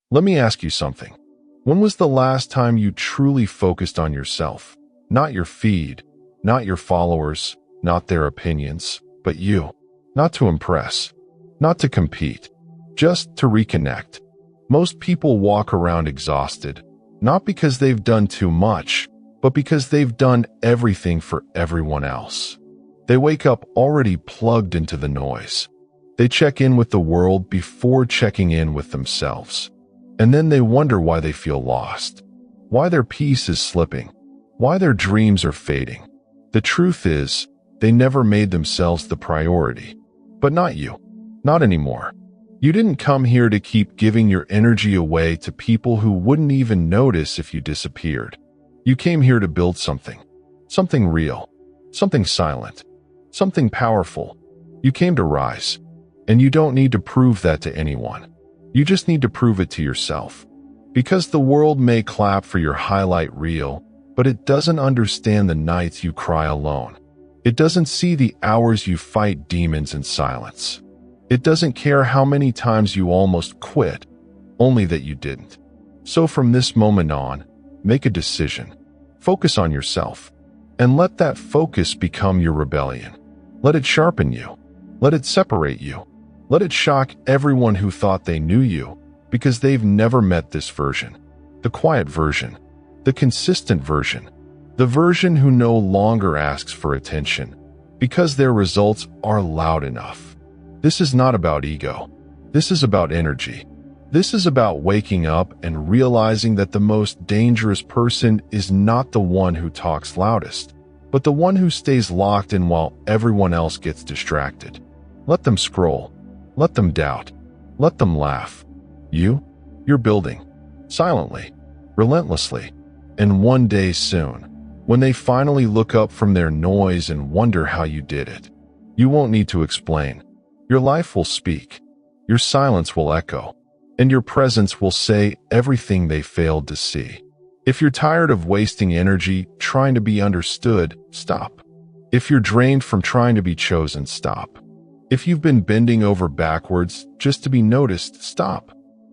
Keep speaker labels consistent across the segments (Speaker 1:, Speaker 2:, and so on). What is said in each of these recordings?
Speaker 1: Let me ask you something. When was the last time you truly focused on yourself? Not your feed, not your followers, not their opinions, but you. Not to impress, not to compete, just to reconnect. Most people walk around exhausted, not because they've done too much, but because they've done everything for everyone else. They wake up already plugged into the noise. They check in with the world before checking in with themselves. And then they wonder why they feel lost, why their peace is slipping, why their dreams are fading. The truth is, they never made themselves the priority. But not you. Not anymore. You didn't come here to keep giving your energy away to people who wouldn't even notice if you disappeared. You came here to build something. Something real. Something silent. Something powerful. You came to rise. And you don't need to prove that to anyone. You just need to prove it to yourself. Because the world may clap for your highlight reel, but it doesn't understand the nights you cry alone. It doesn't see the hours you fight demons in silence. It doesn't care how many times you almost quit, only that you didn't. So from this moment on, make a decision. Focus on yourself. And let that focus become your rebellion. Let it sharpen you. Let it separate you. Let it shock everyone who thought they knew you, because they've never met this version. The quiet version. The consistent version. The version who no longer asks for attention, because their results are loud enough. This is not about ego. This is about energy. This is about waking up and realizing that the most dangerous person is not the one who talks loudest, but the one who stays locked in while everyone else gets distracted. Let them scroll. Let them doubt. Let them laugh. You're building. Silently. Relentlessly. And one day soon, when they finally look up from their noise and wonder how you did it, you won't need to explain. Your life will speak. Your silence will echo. And your presence will say everything they failed to see. If you're tired of wasting energy trying to be understood, stop. If you're drained from trying to be chosen, stop. If you've been bending over backwards just to be noticed, stop.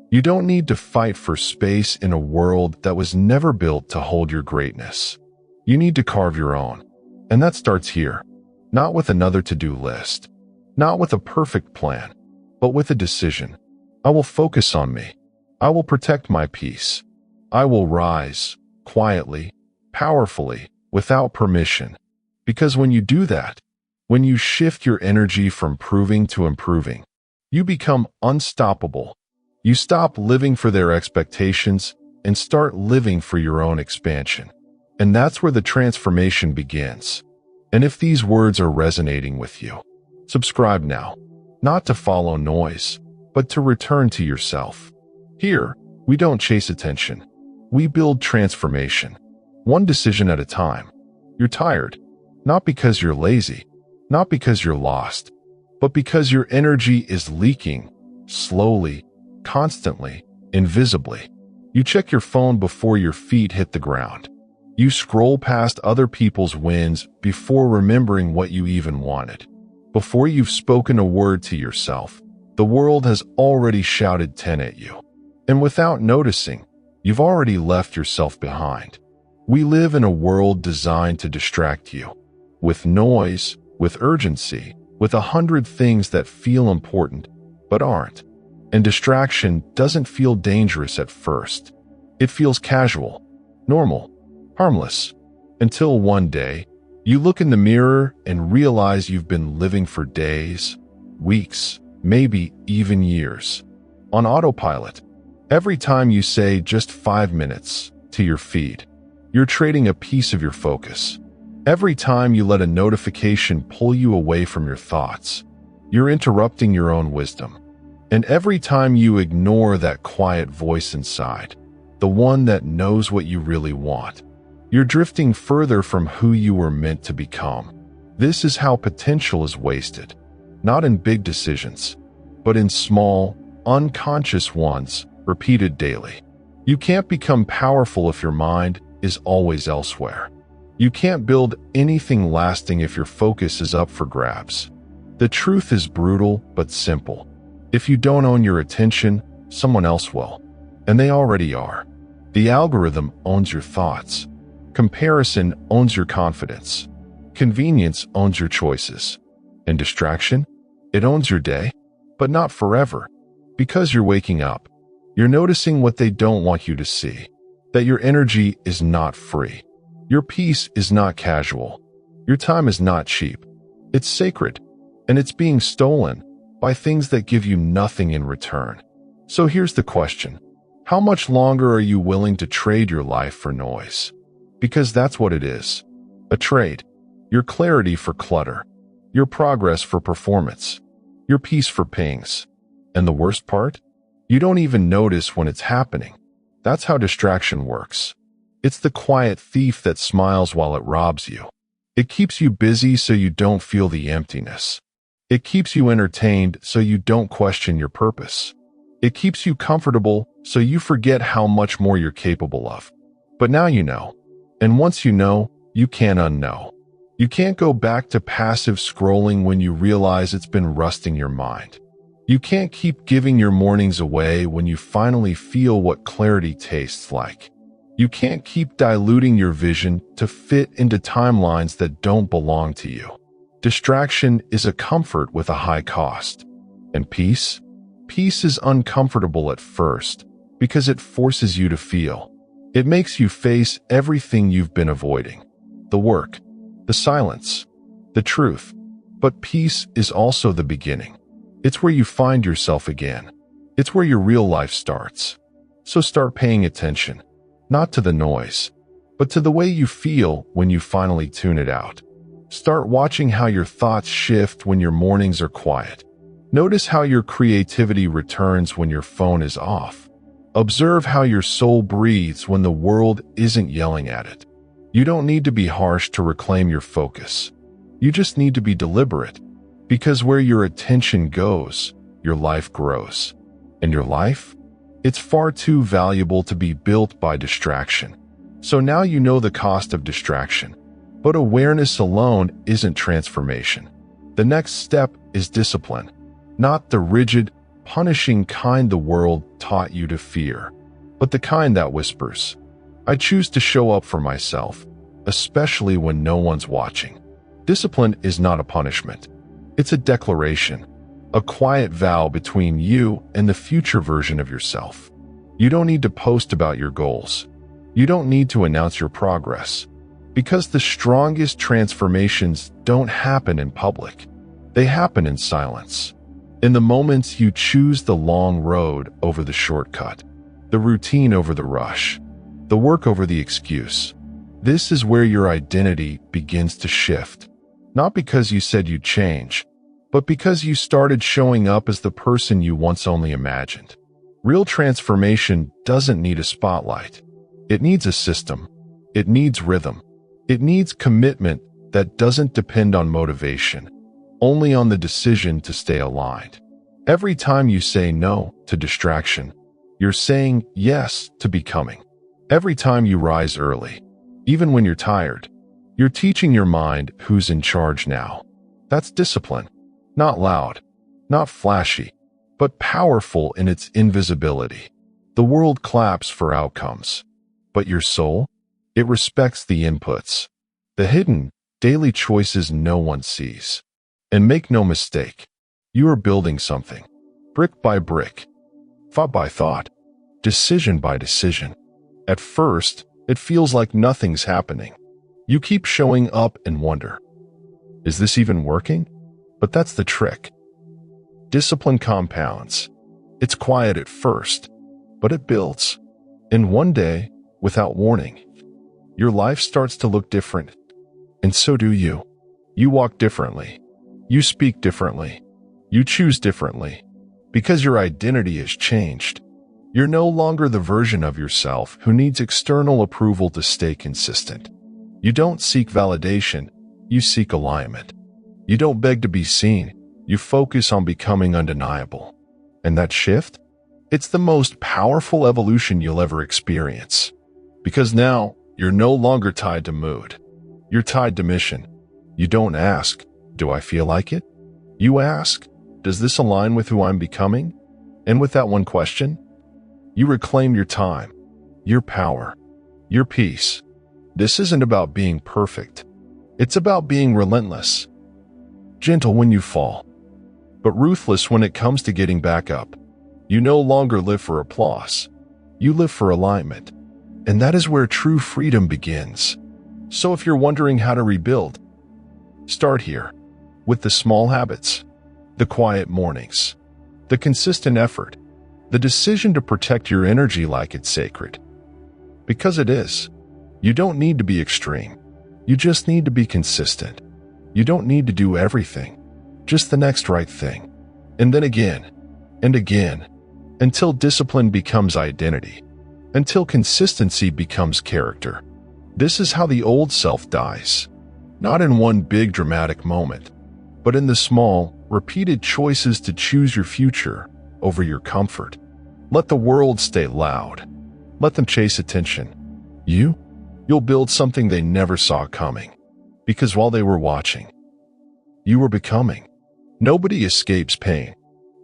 Speaker 1: You don't need to fight for space in a world that was never built to hold your greatness. You need to carve your own. And that starts here. Not with another to-do list. Not with a perfect plan. But with a decision. I will focus on me. I will protect my peace. I will rise, quietly, powerfully, without permission. Because when you do that, when you shift your energy from proving to improving, you become unstoppable. You stop living for their expectations and start living for your own expansion. And that's where the transformation begins. And if these words are resonating with you, subscribe now, not to follow noise, but to return to yourself. Here, we don't chase attention. We build transformation, one decision at a time. You're tired, not because you're lazy, not because you're lost, but because your energy is leaking, slowly, constantly, invisibly. You check your phone before your feet hit the ground. You scroll past other people's wins before remembering what you even wanted. Before you've spoken a word to yourself, the world has already shouted 10 at you. And without noticing, you've already left yourself behind. We live in a world designed to distract you. With noise, with urgency, with 100 things that feel important, but aren't. And distraction doesn't feel dangerous at first. It feels casual, normal, harmless, until one day, you look in the mirror and realize you've been living for days, weeks, maybe even years, on autopilot. Every time you say just 5 minutes to your feed, you're trading a piece of your focus. Every time you let a notification pull you away from your thoughts, you're interrupting your own wisdom. And every time you ignore that quiet voice inside, the one that knows what you really want, you're drifting further from who you were meant to become. This is how potential is wasted, not in big decisions, but in small, unconscious ones repeated daily. You can't become powerful if your mind is always elsewhere. You can't build anything lasting if your focus is up for grabs. The truth is brutal but simple. If you don't own your attention, someone else will. And they already are. The algorithm owns your thoughts. Comparison owns your confidence. Convenience owns your choices. And distraction? It owns your day, but not forever. Because you're waking up, you're noticing what they don't want you to see. That your energy is not free. Your peace is not casual. Your time is not cheap. It's sacred, and it's being stolen by things that give you nothing in return. So here's the question. How much longer are you willing to trade your life for noise? Because that's what it is. A trade. Your clarity for clutter. Your progress for performance. Your peace for pings. And the worst part? You don't even notice when it's happening. That's how distraction works. It's the quiet thief that smiles while it robs you. It keeps you busy so you don't feel the emptiness. It keeps you entertained so you don't question your purpose. It keeps you comfortable so you forget how much more you're capable of. But now you know. And once you know, you can't unknow. You can't go back to passive scrolling when you realize it's been rusting your mind. You can't keep giving your mornings away when you finally feel what clarity tastes like. You can't keep diluting your vision to fit into timelines that don't belong to you. Distraction is a comfort with a high cost. And peace? Peace is uncomfortable at first because it forces you to feel. It makes you face everything you've been avoiding. The work, the silence, the truth. But peace is also the beginning. It's where you find yourself again. It's where your real life starts. So start paying attention, not to the noise, but to the way you feel when you finally tune it out. Start watching how your thoughts shift when your mornings are quiet. Notice how your creativity returns when your phone is off. Observe how your soul breathes when the world isn't yelling at it. You don't need to be harsh to reclaim your focus. You just need to be deliberate. Because where your attention goes, your life grows. And your life? It's far too valuable to be built by distraction. So now you know the cost of distraction. But awareness alone isn't transformation. The next step is discipline. Not the rigid, punishing kind the world taught you to fear, but the kind that whispers, I choose to show up for myself, especially when no one's watching. Discipline is not a punishment. It's a declaration, a quiet vow between you and the future version of yourself. You don't need to post about your goals. You don't need to announce your progress, because the strongest transformations don't happen in public. They happen in silence. In the moments you choose the long road over the shortcut, the routine over the rush, the work over the excuse. This is where your identity begins to shift. Not because you said you'd change, but because you started showing up as the person you once only imagined. Real transformation doesn't need a spotlight. It needs a system. It needs rhythm. It needs commitment that doesn't depend on motivation, only on the decision to stay aligned. Every time you say no to distraction, you're saying yes to becoming. Every time you rise early, even when you're tired, you're teaching your mind who's in charge now. That's discipline. Not loud, not flashy, but powerful in its invisibility. The world claps for outcomes, but your soul, it respects the inputs, the hidden, daily choices no one sees. And make no mistake, you are building something, brick by brick, thought by thought, decision by decision. At first, it feels like nothing's happening. You keep showing up and wonder, is this even working? But that's the trick. Discipline compounds. It's quiet at first, but it builds. And one day, without warning, your life starts to look different. And so do you. You walk differently. You speak differently. You choose differently. Because your identity has changed. You're no longer the version of yourself who needs external approval to stay consistent. You don't seek validation. You seek alignment. You don't beg to be seen. You focus on becoming undeniable. And that shift? It's the most powerful evolution you'll ever experience. Because now, you're no longer tied to mood. You're tied to mission. You don't ask, do I feel like it? You ask, does this align with who I'm becoming? And with that one question, You reclaim your time, your power, your peace. This isn't about being perfect. It's about being relentless, gentle when you fall, but ruthless when it comes to getting back up. You no longer live for applause. You live for alignment. And that is where true freedom begins. So if you're wondering how to rebuild, start here, with the small habits, the quiet mornings, the consistent effort, the decision to protect your energy like it's sacred. Because it is. You don't need to be extreme. You just need to be consistent. You don't need to do everything, just the next right thing. And then again, and again, until discipline becomes identity, until consistency becomes character. This is how the old self dies. Not in one big dramatic moment, but in the small, repeated choices to choose your future over your comfort. Let the world stay loud. Let them chase attention. You'll build something they never saw coming. Because while they were watching, you were becoming. Nobody escapes pain,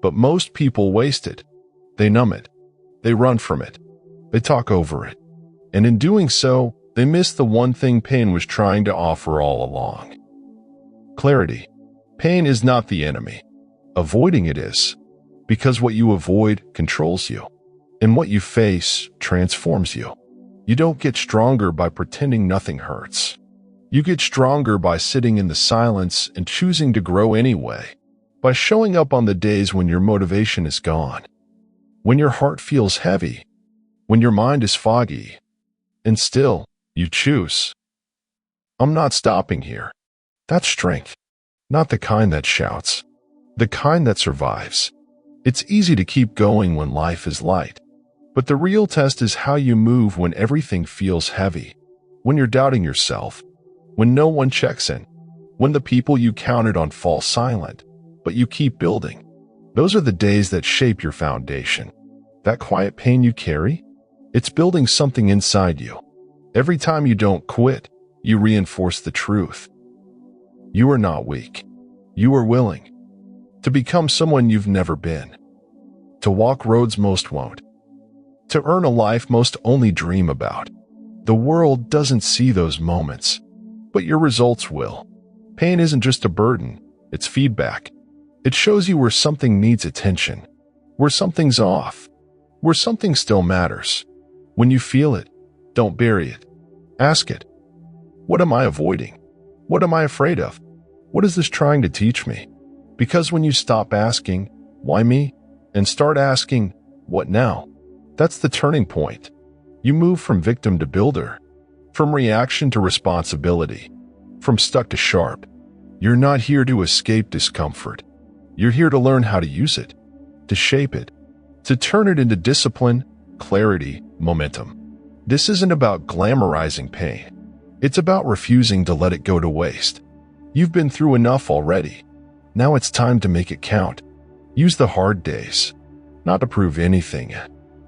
Speaker 1: but most people waste it. They numb it. They run from it. They talk over it. And in doing so, they miss the one thing pain was trying to offer all along. Clarity. Pain is not the enemy. Avoiding it is. Because what you avoid controls you. And what you face transforms you. You don't get stronger by pretending nothing hurts. You get stronger by sitting in the silence and choosing to grow anyway. By showing up on the days when your motivation is gone. When your heart feels heavy. When your mind is foggy. And still, you choose. I'm not stopping here. That's strength. Not the kind that shouts. The kind that survives. It's easy to keep going when life is light. But the real test is how you move when everything feels heavy. When you're doubting yourself. When no one checks in. When the people you counted on fall silent. But you keep building. Those are the days that shape your foundation. That quiet pain you carry? It's building something inside you. Every time you don't quit, you reinforce the truth. You are not weak. You are willing. To become someone you've never been. To walk roads most won't. To earn a life most only dream about. The world doesn't see those moments, but your results will. Pain isn't just a burden, it's feedback. It shows you where something needs attention, where something's off, where something still matters. When you feel it, don't bury it. Ask it. What am I avoiding? What am I afraid of? What is this trying to teach me? Because when you stop asking, why me? And start asking, what now? That's the turning point. You move from victim to builder, from reaction to responsibility, from stuck to sharp. You're not here to escape discomfort. You're here to learn how to use it, to shape it, to turn it into discipline, clarity, momentum. This isn't about glamorizing pain. It's about refusing to let it go to waste. You've been through enough already. Now it's time to make it count. Use the hard days, not to prove anything,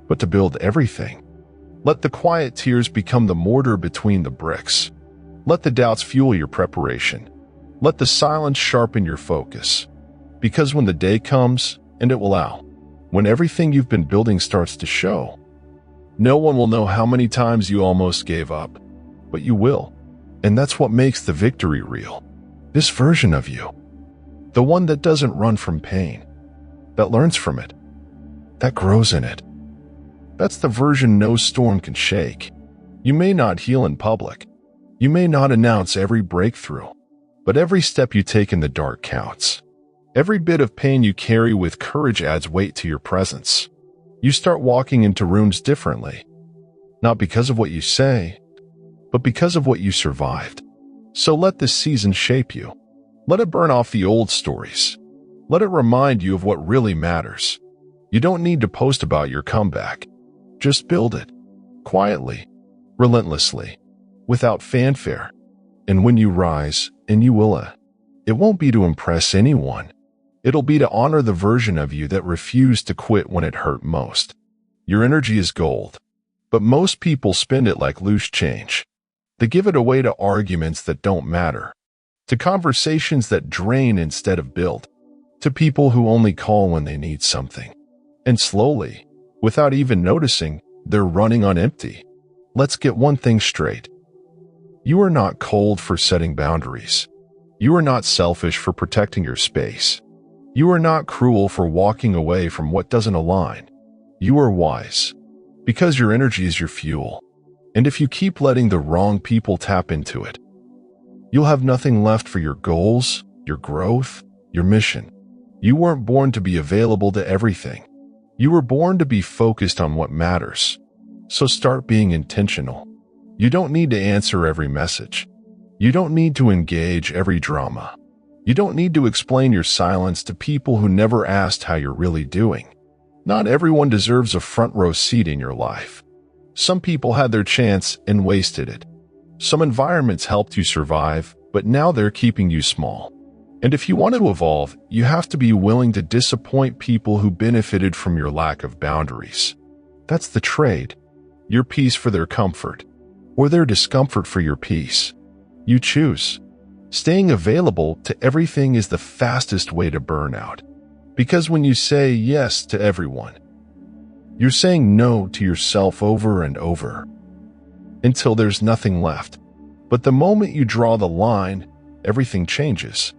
Speaker 1: but to build everything. Let the quiet tears become the mortar between the bricks. Let the doubts fuel your preparation. Let the silence sharpen your focus. Because when the day comes, and it will out, when everything you've been building starts to show, no one will know how many times you almost gave up, but you will. And that's what makes the victory real. This version of you. The one that doesn't run from pain, that learns from it, that grows in it. That's the version no storm can shake. You may not heal in public. You may not announce every breakthrough, but every step you take in the dark counts. Every bit of pain you carry with courage adds weight to your presence. You start walking into rooms differently, not because of what you say, but because of what you survived. So let this season shape you. Let it burn off the old stories. Let it remind you of what really matters. You don't need to post about your comeback. Just build it. Quietly. Relentlessly. Without fanfare. And when you rise, and you will, it won't be to impress anyone. It'll be to honor the version of you that refused to quit when it hurt most. Your energy is gold, but most people spend it like loose change. They give it away to arguments that don't matter, to conversations that drain instead of build, to people who only call when they need something. And slowly, Without even noticing, they're running on empty. Let's get one thing straight. You are not cold for setting boundaries. You are not selfish for protecting your space. You are not cruel for walking away from what doesn't align. You are wise, because your energy is your fuel. And if you keep letting the wrong people tap into it, you'll have nothing left for your goals, your growth, your mission. You weren't born to be available to everything. You were born to be focused on what matters. So start being intentional. You don't need to answer every message. You don't need to engage every drama. You don't need to explain your silence to people who never asked how you're really doing. Not everyone deserves a front row seat in your life. Some people had their chance and wasted it. Some environments helped you survive, but now they're keeping you small. And if you want to evolve, you have to be willing to disappoint people who benefited from your lack of boundaries. That's the trade. Your peace for their comfort, or their discomfort for your peace. You choose. Staying available to everything is the fastest way to burn out. Because when you say yes to everyone, you're saying no to yourself over and over, until there's nothing left. But the moment you draw the line, everything changes.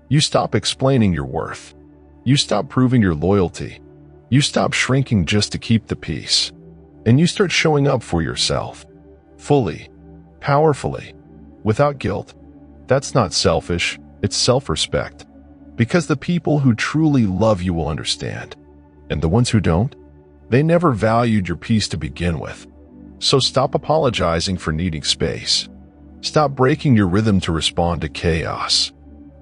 Speaker 1: You stop explaining your worth. You stop proving your loyalty. You stop shrinking just to keep the peace. And you start showing up for yourself. Fully. Powerfully. Without guilt. That's not selfish, it's self-respect. Because the people who truly love you will understand. And the ones who don't, they never valued your peace to begin with. So stop apologizing for needing space. Stop breaking your rhythm to respond to chaos.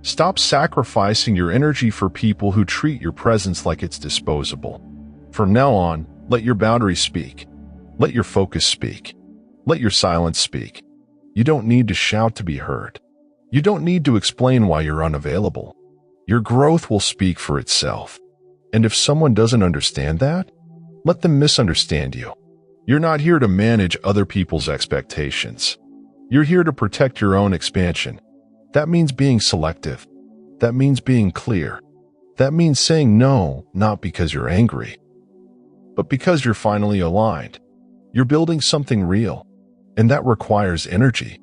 Speaker 1: Stop sacrificing your energy for people who treat your presence like it's disposable. From now on, let your boundaries speak. Let your focus speak. Let your silence speak. You don't need to shout to be heard. You don't need to explain why you're unavailable. Your growth will speak for itself. And if someone doesn't understand that, let them misunderstand you. You're not here to manage other people's expectations. You're here to protect your own expansion. That means being selective. That means being clear. That means saying no, not because you're angry, but because you're finally aligned. You're building something real, and that requires energy.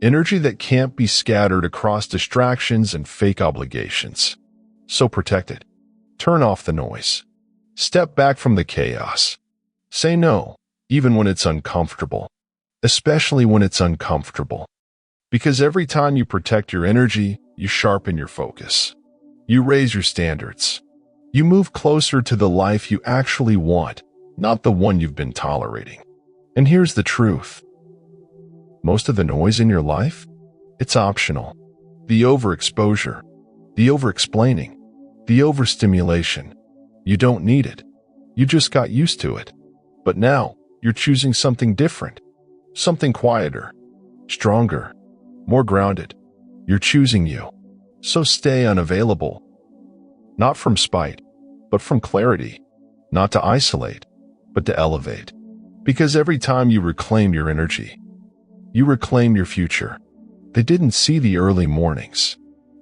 Speaker 1: Energy that can't be scattered across distractions and fake obligations. So protect it. Turn off the noise. Step back from the chaos. Say no, even when it's uncomfortable. Especially when it's uncomfortable. Because every time you protect your energy, you sharpen your focus. You raise your standards. You move closer to the life you actually want, not the one you've been tolerating. And here's the truth. Most of the noise in your life, it's optional. The overexposure, the overexplaining, the overstimulation. You don't need it. You just got used to it. But now, you're choosing something different. Something quieter, stronger, more grounded. You're choosing you. So stay unavailable. Not from spite, but from clarity. Not to isolate, but to elevate. Because every time you reclaim your energy, you reclaim your future. They didn't see the early mornings.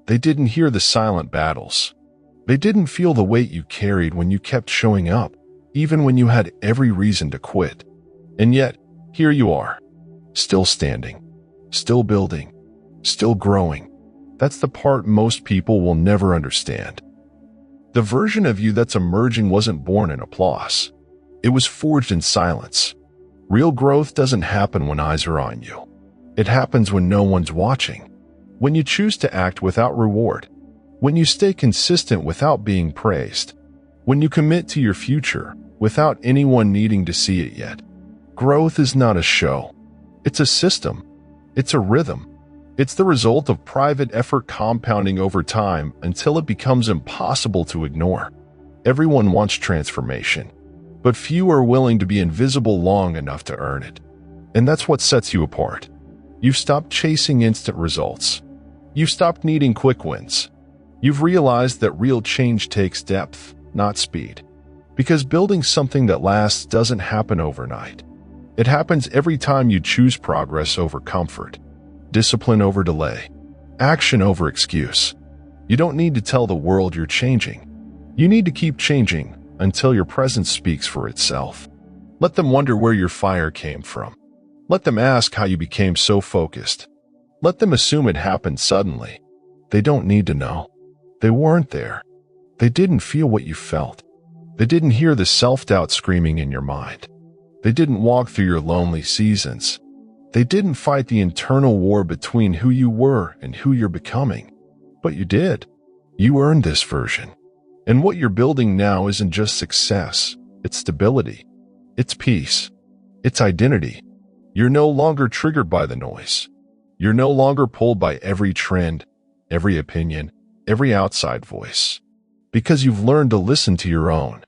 Speaker 1: They didn't hear the silent battles. They didn't feel the weight you carried when you kept showing up, even when you had every reason to quit. And yet, here you are, still standing, still building, still growing. That's the part most people will never understand. The version of you that's emerging wasn't born in applause. It was forged in silence. Real growth doesn't happen when eyes are on you. It happens when no one's watching. When you choose to act without reward. When you stay consistent without being praised. When you commit to your future without anyone needing to see it yet. Growth is not a show. It's a system. It's a rhythm. It's the result of private effort compounding over time until it becomes impossible to ignore. Everyone wants transformation, but few are willing to be invisible long enough to earn it. And that's what sets you apart. You've stopped chasing instant results. You've stopped needing quick wins. You've realized that real change takes depth, not speed. Because building something that lasts doesn't happen overnight. It happens every time you choose progress over comfort, discipline over delay, action over excuse. You don't need to tell the world you're changing. You need to keep changing until your presence speaks for itself. Let them wonder where your fire came from. Let them ask how you became so focused. Let them assume it happened suddenly. They don't need to know. They weren't there. They didn't feel what you felt. They didn't hear the self-doubt screaming in your mind. They didn't walk through your lonely seasons. They didn't fight the internal war between who you were and who you're becoming. But you did. You earned this version. And what you're building now isn't just success. It's stability. It's peace. It's identity. You're no longer triggered by the noise. You're no longer pulled by every trend, every opinion, every outside voice. Because you've learned to listen to your own.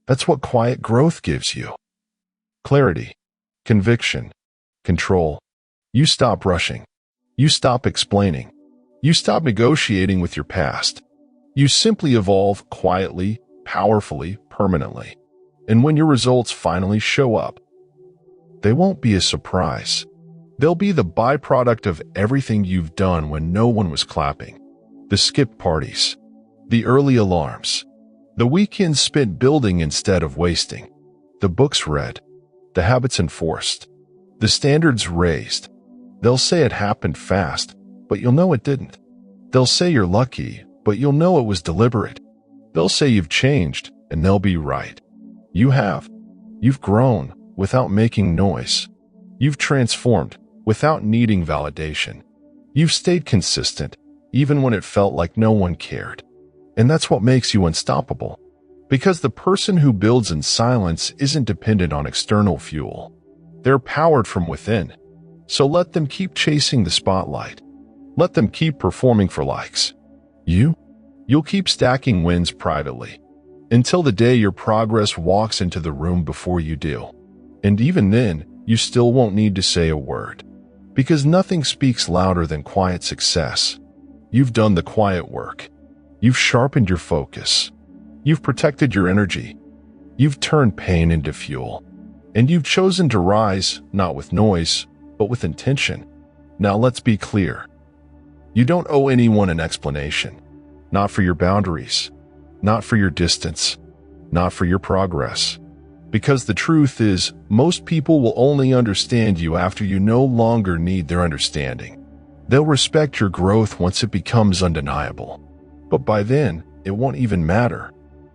Speaker 1: That's what quiet growth gives you. Clarity, conviction, control. You stop rushing. You stop explaining. You stop negotiating with your past. You simply evolve quietly, powerfully, permanently. And when your results finally show up, they won't be a surprise. They'll be the byproduct of everything you've done when no one was clapping. The skipped parties, the early alarms, the weekends spent building instead of wasting, the books read, the habits enforced, the standards raised. They'll say it happened fast, but you'll know it didn't. They'll say you're lucky, but you'll know it was deliberate. They'll say you've changed, and they'll be right. You have. You've grown without making noise. You've transformed without needing validation. You've stayed consistent, even when it felt like no one cared. And that's what makes you unstoppable. Because the person who builds in silence isn't dependent on external fuel. They're powered from within. So let them keep chasing the spotlight. Let them keep performing for likes. You'll keep stacking wins privately, until the day your progress walks into the room before you do. And even then, you still won't need to say a word. Because nothing speaks louder than quiet success. You've done the quiet work. You've sharpened your focus. You've protected your energy. You've turned pain into fuel. And you've chosen to rise, not with noise, but with intention. Now let's be clear. You don't owe anyone an explanation. Not for your boundaries. Not for your distance. Not for your progress. Because the truth is, most people will only understand you after you no longer need their understanding. They'll respect your growth once it becomes undeniable. But by then, it won't even matter.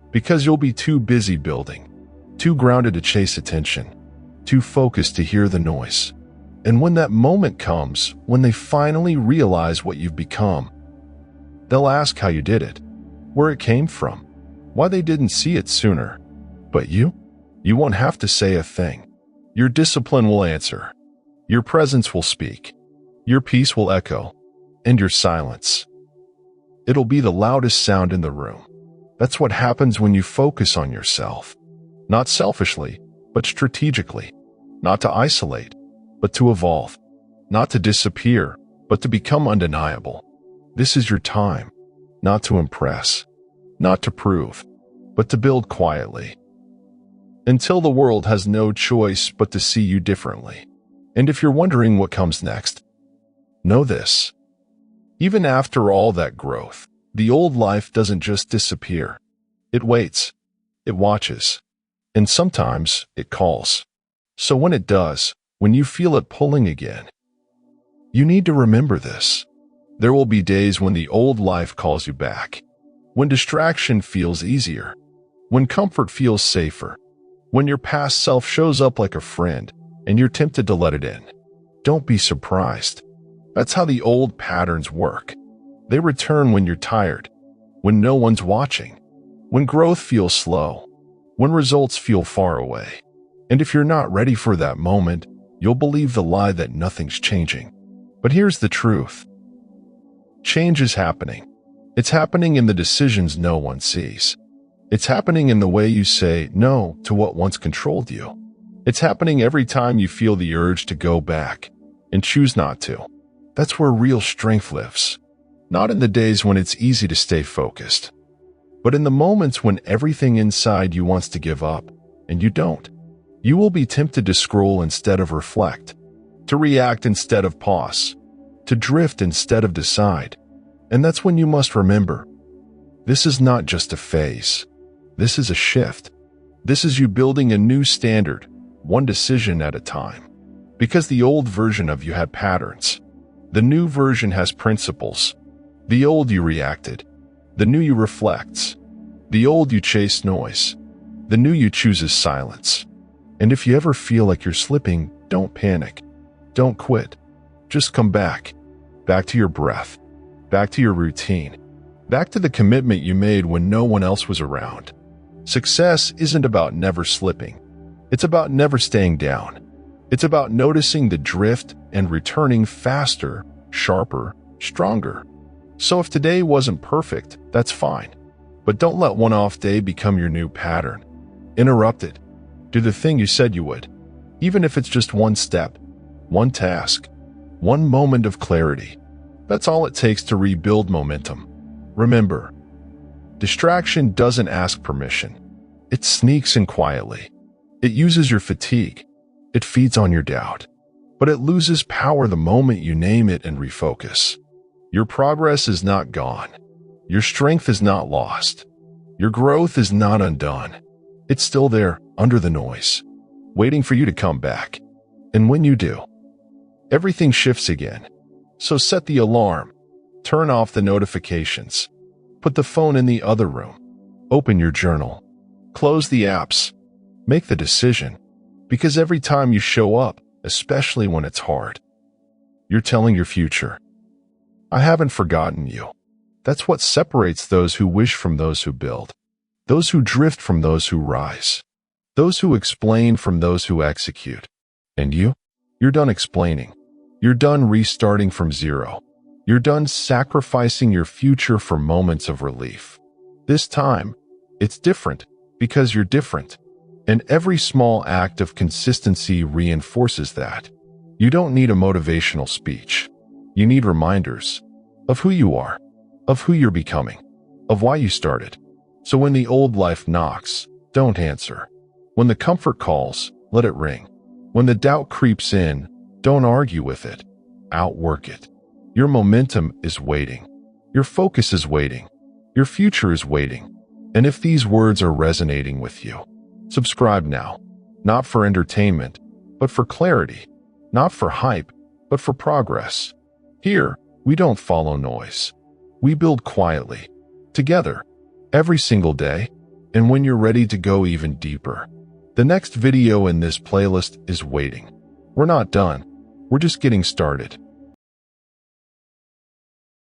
Speaker 1: Because you'll be too busy building. Too grounded to chase attention. Too focused to hear the noise. And when that moment comes, when they finally realize what you've become, they'll ask how you did it, where it came from, why they didn't see it sooner. But you won't have to say a thing. Your discipline will answer. Your presence will speak. Your peace will echo. And your silence. It'll be the loudest sound in the room. That's what happens when you focus on yourself. Not selfishly, but strategically. Not to isolate, but to evolve. Not to disappear, but to become undeniable. This is your time. Not to impress. Not to prove, but to build quietly. Until the world has no choice but to see you differently. And if you're wondering what comes next, know this. Even after all that growth, the old life doesn't just disappear. It waits. It watches. And sometimes it calls. So when it does, when you feel it pulling again, you need to remember this. There will be days when the old life calls you back. When distraction feels easier. When comfort feels safer. When your past self shows up like a friend and you're tempted to let it in. Don't be surprised. That's how the old patterns work. They return when you're tired, when no one's watching, when growth feels slow, when results feel far away. And if you're not ready for that moment, you'll believe the lie that nothing's changing. But here's the truth. Change is happening. It's happening in the decisions no one sees. It's happening in the way you say no to what once controlled you. It's happening every time you feel the urge to go back and choose not to. That's where real strength lives. Not in the days when it's easy to stay focused, but in the moments when everything inside you wants to give up and you don't. You will be tempted to scroll instead of reflect, to react instead of pause, to drift instead of decide. And that's when you must remember, this is not just a phase. This is a shift. This is you building a new standard, one decision at a time. Because the old version of you had patterns. The new version has principles. The old you reacted. The new you reflects. The old you chased noise. The new you chooses silence. And if you ever feel like you're slipping, don't panic. Don't quit. Just come back. Back to your breath. Back to your routine. Back to the commitment you made when no one else was around. Success isn't about never slipping. It's about never staying down. It's about noticing the drift and returning faster, sharper, stronger. So if today wasn't perfect, that's fine. But don't let one off day become your new pattern. Interrupt it. Do the thing you said you would. Even if it's just one step, one task, one moment of clarity. That's all it takes to rebuild momentum. Remember, distraction doesn't ask permission. It sneaks in quietly. It uses your fatigue. It feeds on your doubt. But it loses power the moment you name it and refocus. Your progress is not gone. Your strength is not lost. Your growth is not undone. It's still there, under the noise, waiting for you to come back. And when you do, everything shifts again. So set the alarm. Turn off the notifications. Put the phone in the other room. Open your journal. Close the apps. Make the decision. Because every time you show up, especially when it's hard, you're telling your future, I haven't forgotten you. That's what separates those who wish from those who build. Those who drift from those who rise. Those who explain from those who execute. And you? You're done explaining. You're done restarting from zero. You're done sacrificing your future for moments of relief. This time, it's different because you're different. And every small act of consistency reinforces that. You don't need a motivational speech. You need reminders of who you are, of who you're becoming, of why you started. So when the old life knocks, don't answer. When the comfort calls, let it ring. When the doubt creeps in, don't argue with it. Outwork it. Your momentum is waiting. Your focus is waiting. Your future is waiting. And if these words are resonating with you, subscribe now. Not for entertainment, but for clarity. Not for hype, but for progress. Here, we don't follow noise. We build quietly, together, every single day, and when you're ready to go even deeper. The next video in this playlist is waiting. We're not done. We're just getting started.